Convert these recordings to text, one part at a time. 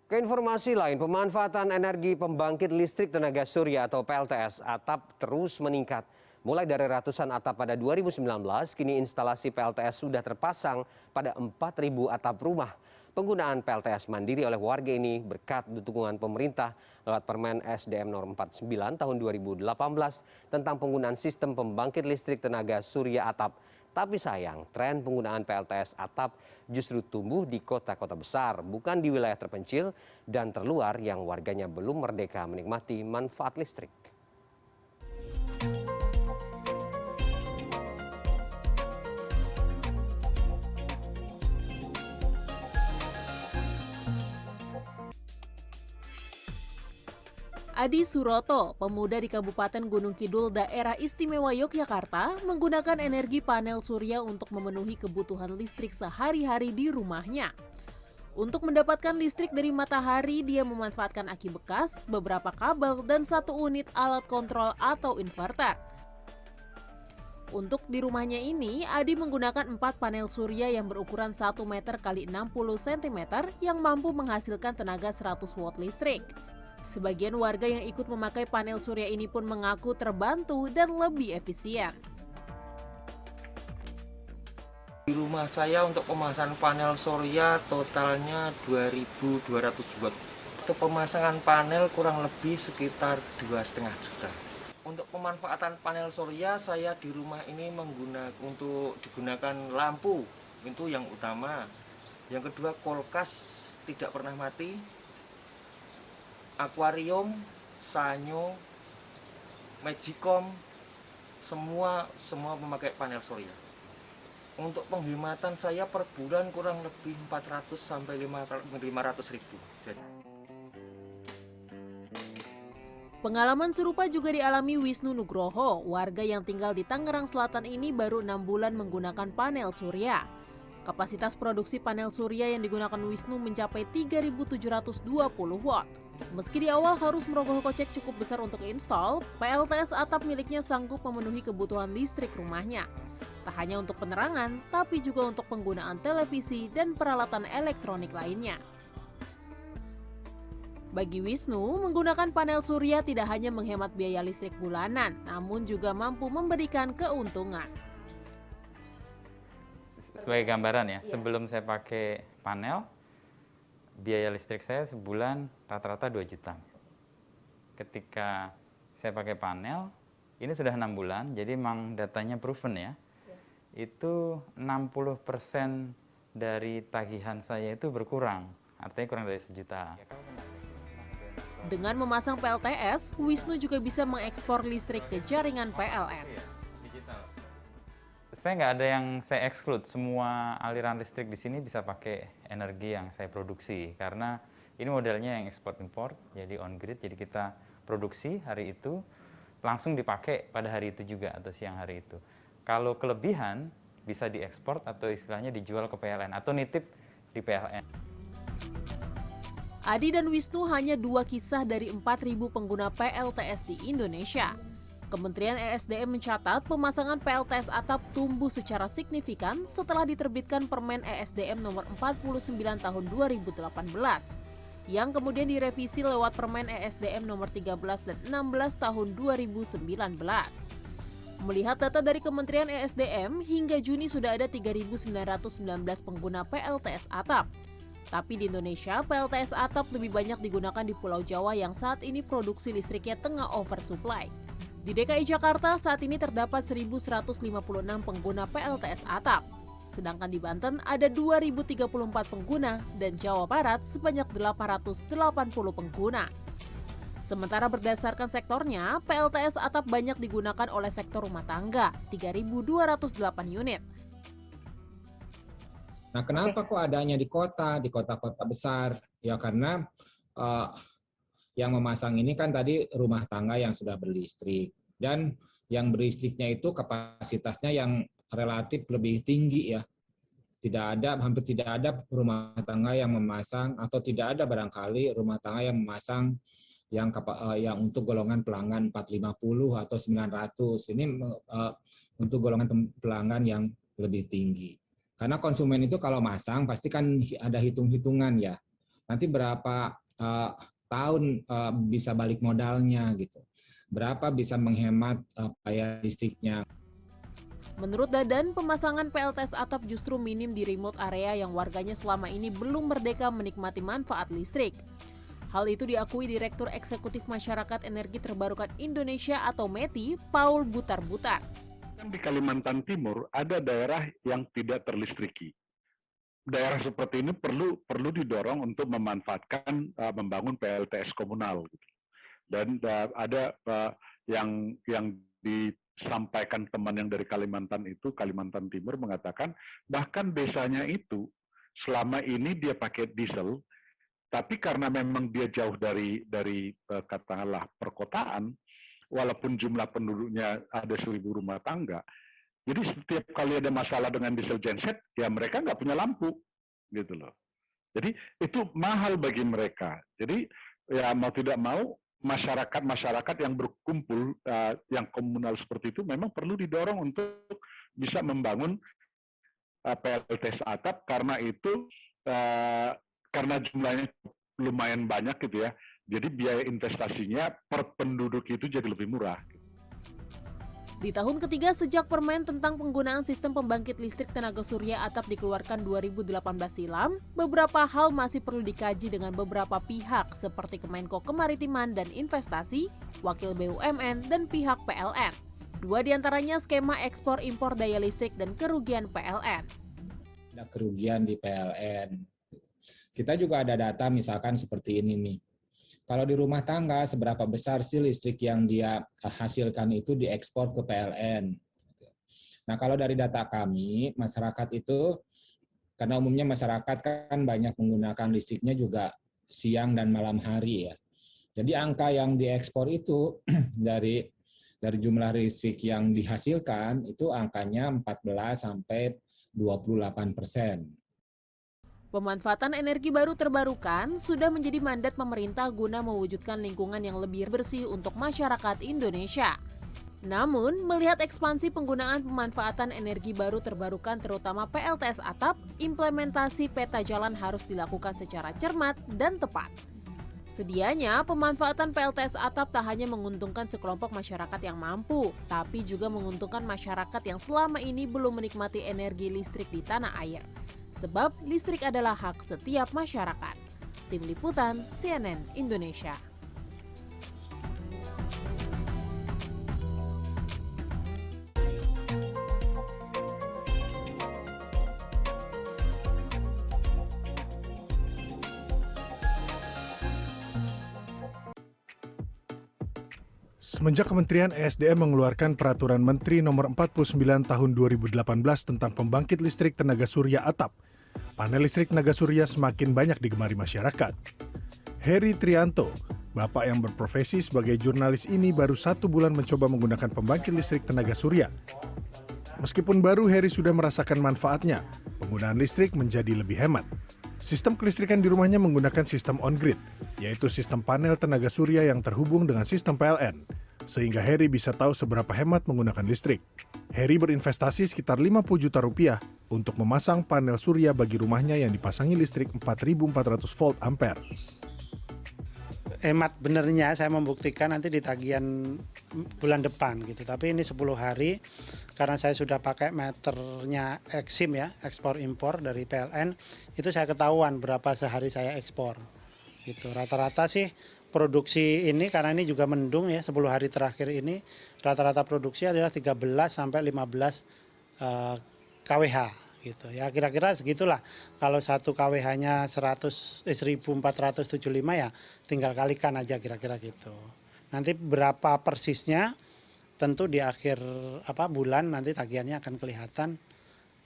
Keinformasi lain, pemanfaatan energi pembangkit listrik tenaga surya atau PLTS atap terus meningkat. Mulai dari ratusan atap pada 2019, kini instalasi PLTS sudah terpasang pada 4.000 atap rumah. Penggunaan PLTS mandiri oleh warga ini berkat dukungan pemerintah lewat Permen SDM Nomor 49 Tahun 2018 tentang penggunaan sistem pembangkit listrik tenaga surya atap. Tapi sayang, tren penggunaan PLTS atap justru tumbuh di kota-kota besar, bukan di wilayah terpencil dan terluar yang warganya belum merdeka menikmati manfaat listrik. Adi Suroto, pemuda di Kabupaten Gunung Kidul, Daerah Istimewa Yogyakarta, menggunakan energi panel surya untuk memenuhi kebutuhan listrik sehari-hari di rumahnya. Untuk mendapatkan listrik dari matahari, dia memanfaatkan aki bekas, beberapa kabel, dan satu unit alat kontrol atau inverter. Untuk di rumahnya ini, Adi menggunakan 4 panel surya yang berukuran 1 meter x 60 cm yang mampu menghasilkan tenaga 100 watt listrik. Sebagian warga yang ikut memakai panel surya ini pun mengaku terbantu dan lebih efisien. Di rumah saya untuk pemasangan panel surya totalnya 2.200 watt. Untuk pemasangan panel kurang lebih sekitar 2,5 juta. Untuk pemanfaatan panel surya saya di rumah ini digunakan lampu, itu yang utama. Yang kedua, kulkas tidak pernah mati. Akuarium, sanyo, magicom, semua memakai panel surya. Untuk penghematan saya per bulan kurang lebih 400 sampai 500 ribu. Pengalaman serupa juga dialami Wisnu Nugroho, warga yang tinggal di Tangerang Selatan ini baru 6 bulan menggunakan panel surya. Kapasitas produksi panel surya yang digunakan Wisnu mencapai 3.720 watt. Meski di awal harus merogoh kocek cukup besar untuk install, PLTS atap miliknya sanggup memenuhi kebutuhan listrik rumahnya. Tak hanya untuk penerangan, tapi juga untuk penggunaan televisi dan peralatan elektronik lainnya. Bagi Wisnu, menggunakan panel surya tidak hanya menghemat biaya listrik bulanan, namun juga mampu memberikan keuntungan. Sebagai gambaran ya, sebelum saya pakai panel, biaya listrik saya sebulan rata-rata 2 juta. Ketika saya pakai panel, ini sudah 6 bulan, jadi memang datanya proven ya. Itu 60% dari tagihan saya itu berkurang, artinya kurang dari 1 juta. Dengan memasang PLTS, Wisnu juga bisa mengekspor listrik ke jaringan PLN. Saya nggak ada yang saya exclude, semua aliran listrik di sini bisa pakai energi yang saya produksi. Karena ini modelnya yang ekspor import, jadi on grid, jadi kita produksi hari itu, langsung dipakai pada hari itu juga atau siang hari itu. Kalau kelebihan bisa diekspor atau istilahnya dijual ke PLN atau nitip di PLN. Adi dan Wisnu hanya 2 kisah dari 4.000 pengguna PLTS di Indonesia. Kementerian ESDM mencatat pemasangan PLTS atap tumbuh secara signifikan setelah diterbitkan Permen ESDM Nomor 49 Tahun 2018, yang kemudian direvisi lewat Permen ESDM Nomor 13 dan 16 Tahun 2019. Melihat data dari Kementerian ESDM, hingga Juni sudah ada 3.919 pengguna PLTS atap. Tapi di Indonesia, PLTS atap lebih banyak digunakan di Pulau Jawa yang saat ini produksi listriknya tengah oversupply. Di DKI Jakarta saat ini terdapat 1.156 pengguna PLTS atap. Sedangkan di Banten ada 2.034 pengguna dan Jawa Barat sebanyak 880 pengguna. Sementara berdasarkan sektornya, PLTS atap banyak digunakan oleh sektor rumah tangga, 3.208 unit. Nah, kenapa kok adanya di kota-kota besar? Ya karena yang memasang ini kan tadi rumah tangga yang sudah berlistrik. Dan yang berlistriknya itu kapasitasnya yang relatif lebih tinggi ya. Hampir tidak ada rumah tangga yang memasang atau tidak ada barangkali rumah tangga yang memasang yang untuk golongan pelanggan 450 atau 900. Ini untuk golongan pelanggan yang lebih tinggi. Karena konsumen itu kalau masang pasti kan ada hitung-hitungan ya. nanti berapa tahun bisa balik modalnya gitu, berapa bisa menghemat biaya listriknya. Menurut Dadan, pemasangan PLTS atap justru minim di remote area yang warganya selama ini belum merdeka menikmati manfaat listrik. Hal itu diakui Direktur Eksekutif Masyarakat Energi Terbarukan Indonesia atau METI, Paul Butar-Butar. Di Kalimantan Timur ada daerah yang tidak terlistriki. Daerah seperti ini perlu didorong untuk memanfaatkan membangun PLTS komunal. Dan ada yang disampaikan teman yang dari Kalimantan Timur mengatakan bahkan desanya itu selama ini dia pakai diesel, tapi karena memang dia jauh dari katakanlah perkotaan, walaupun jumlah penduduknya ada 1.000 rumah tangga, jadi setiap kali ada masalah dengan diesel genset, ya mereka nggak punya lampu, gitu loh. Jadi itu mahal bagi mereka. Jadi ya mau tidak mau masyarakat yang berkumpul, yang komunal seperti itu memang perlu didorong untuk bisa membangun PLTS atap karena itu karena jumlahnya lumayan banyak gitu ya. Jadi biaya investasinya per penduduk itu jadi lebih murah. Di tahun ketiga sejak Permen tentang penggunaan sistem pembangkit listrik tenaga surya atap dikeluarkan 2018 silam, beberapa hal masih perlu dikaji dengan beberapa pihak seperti Kemenko Kemaritiman dan Investasi, Wakil BUMN, dan pihak PLN. Dua diantaranya skema ekspor-impor daya listrik dan kerugian PLN. Ada kerugian di PLN. Kita juga ada data misalkan seperti ini nih. Kalau di rumah tangga, seberapa besar sih listrik yang dia hasilkan itu diekspor ke PLN. Nah, kalau dari data kami, masyarakat itu, karena umumnya masyarakat kan banyak menggunakan listriknya juga siang dan malam hari ya. Jadi angka yang diekspor itu dari jumlah listrik yang dihasilkan, itu angkanya 14-28%. Pemanfaatan energi baru terbarukan sudah menjadi mandat pemerintah guna mewujudkan lingkungan yang lebih bersih untuk masyarakat Indonesia. Namun, melihat ekspansi penggunaan pemanfaatan energi baru terbarukan terutama PLTS atap, implementasi peta jalan harus dilakukan secara cermat dan tepat. Sedianya, pemanfaatan PLTS atap tak hanya menguntungkan sekelompok masyarakat yang mampu, tapi juga menguntungkan masyarakat yang selama ini belum menikmati energi listrik di tanah air. Sebab listrik adalah hak setiap masyarakat. Tim Liputan CNN Indonesia. Semenjak Kementerian ESDM mengeluarkan Peraturan Menteri Nomor 49 Tahun 2018 tentang pembangkit listrik tenaga surya atap, panel listrik tenaga surya semakin banyak digemari masyarakat. Heri Trianto, bapak yang berprofesi sebagai jurnalis ini baru 1 bulan mencoba menggunakan pembangkit listrik tenaga surya. Meskipun baru, Heri sudah merasakan manfaatnya. Penggunaan listrik menjadi lebih hemat. Sistem kelistrikan di rumahnya menggunakan sistem on-grid, yaitu sistem panel tenaga surya yang terhubung dengan sistem PLN, sehingga Heri bisa tahu seberapa hemat menggunakan listrik. Heri berinvestasi sekitar 50 juta rupiah untuk memasang panel surya bagi rumahnya yang dipasangi listrik 4.400 volt ampere. Hemat benernya saya membuktikan nanti di tagihan bulan depan gitu. Tapi ini 10 hari karena saya sudah pakai meternya Eksim ya, ekspor impor dari PLN, itu saya ketahuan berapa sehari saya ekspor. Gitu. Rata-rata sih produksi ini karena ini juga mendung ya 10 hari terakhir ini rata-rata produksi adalah 13 sampai 15 kWh gitu. Ya kira-kira segitulah. Kalau 1 kWh-nya 1475 ya tinggal kalikan aja kira-kira gitu. Nanti berapa persisnya tentu di akhir bulan nanti tagihannya akan kelihatan.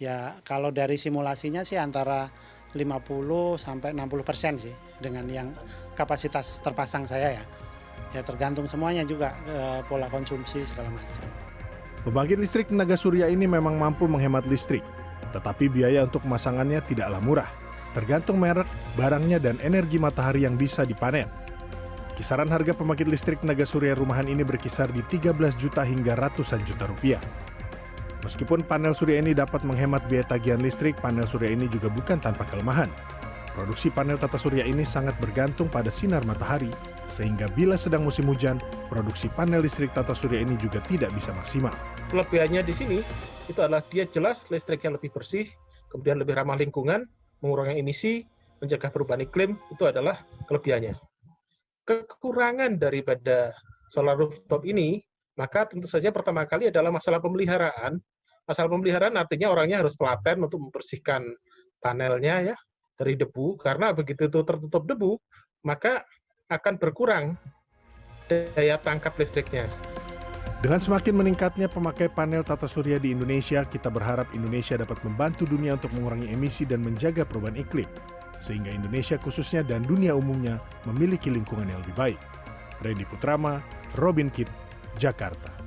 Ya kalau dari simulasinya sih antara 50 sampai 60% sih dengan yang kapasitas terpasang saya ya. Ya tergantung semuanya juga pola konsumsi segala macam. Pembangkit listrik tenaga surya ini memang mampu menghemat listrik, tetapi biaya untuk pemasangannya tidaklah murah. Tergantung merek, barangnya, dan energi matahari yang bisa dipanen. Kisaran harga pembangkit listrik tenaga surya rumahan ini berkisar di 13 juta hingga ratusan juta rupiah. Meskipun panel surya ini dapat menghemat biaya tagihan listrik, panel surya ini juga bukan tanpa kelemahan. Produksi panel tata surya ini sangat bergantung pada sinar matahari, sehingga bila sedang musim hujan, produksi panel listrik tata surya ini juga tidak bisa maksimal. Kelebihannya di sini itu adalah dia jelas listriknya lebih bersih, kemudian lebih ramah lingkungan, mengurangi emisi, mencegah perubahan iklim, itu adalah kelebihannya. Kekurangan daripada solar rooftop ini, maka tentu saja pertama kali adalah masalah pemeliharaan. Masalah pemeliharaan artinya orangnya harus telaten untuk membersihkan panelnya ya dari debu, karena begitu itu tertutup debu, maka akan berkurang daya tangkap listriknya. Dengan semakin meningkatnya pemakai panel tata surya di Indonesia, kita berharap Indonesia dapat membantu dunia untuk mengurangi emisi dan menjaga perubahan iklim, sehingga Indonesia khususnya dan dunia umumnya memiliki lingkungan yang lebih baik. Randy Putrama, Robin Kitt, Jakarta.